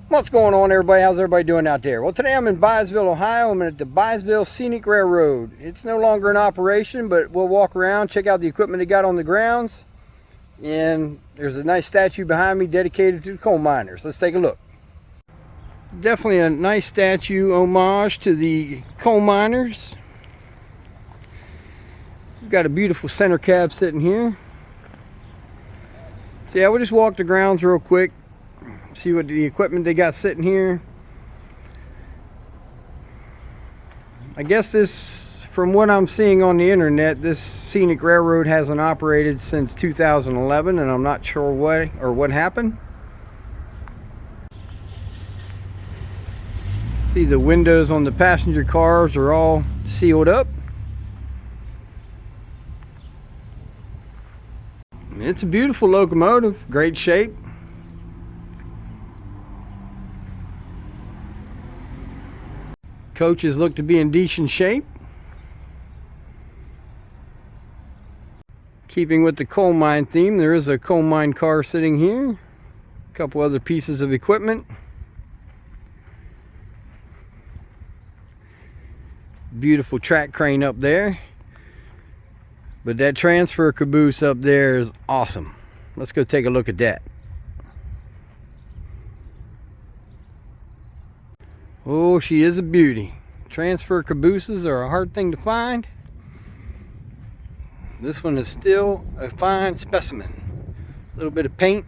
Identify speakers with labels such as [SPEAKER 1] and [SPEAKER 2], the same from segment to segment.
[SPEAKER 1] What's going on, everybody? How's everybody doing out there? Well, today I'm in Byesville, Ohio. I'm at the Byesville Scenic Railroad. It's no longer in operation, but we'll walk around, check out the equipment they got on the grounds. And there's a nice statue behind me dedicated to the coal miners. Let's take a look. Definitely a nice statue homage to the coal miners. We've got a beautiful center cab sitting here. So yeah, we'll just walk the grounds real quick. See what the equipment they got sitting here. I guess this, from what I'm seeing on the internet, this scenic railroad hasn't operated since 2011, and I'm not sure why or what happened. See, the windows on the passenger cars are all sealed up. It's a beautiful locomotive, great shape. Coaches look to be in decent shape. Keeping with the coal mine theme, there is a coal mine car sitting here. A couple other pieces of equipment. Beautiful track crane up there. But that transfer caboose up there is awesome. Let's go take a look at that. Oh, she is a beauty. Transfer cabooses are a hard thing to find. This one is still a fine specimen. A little bit of paint,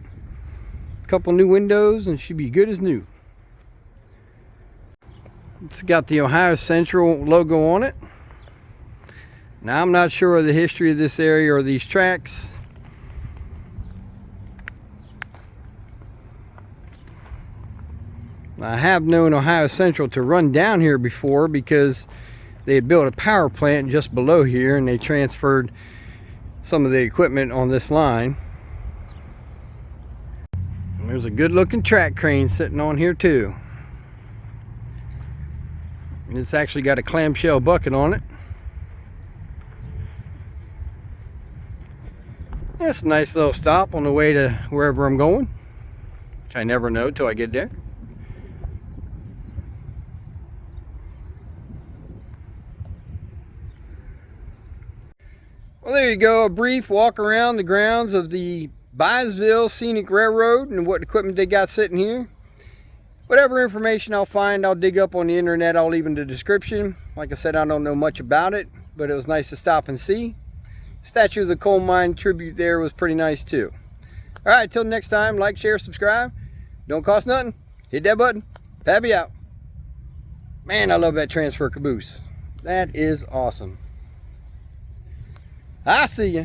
[SPEAKER 1] a couple new windows, and she'd be good as new. It's got the Ohio Central logo on it. Now, I'm not sure of the history of this area or these tracks. I have known Ohio Central to run down here before because they had built a power plant just below here and they transferred some of the equipment on this line. And there's a good looking track crane sitting on here too. It's actually got a clamshell bucket on it. That's a nice little stop on the way to wherever I'm going, which I never know till I get there. Well, there you go, a brief walk around the grounds of the Byesville Scenic Railroad and what equipment they got sitting here. Whatever information I'll find, I'll dig up on the internet, I'll leave in the description. Like I said, I don't know much about it, but it was nice to stop and see. Statue of the coal mine tribute there was pretty nice too. All right, till next time, like, share, subscribe. Don't cost nothing. Hit that button. Pappy out. Man, I love that transfer caboose. That is awesome. I see ya.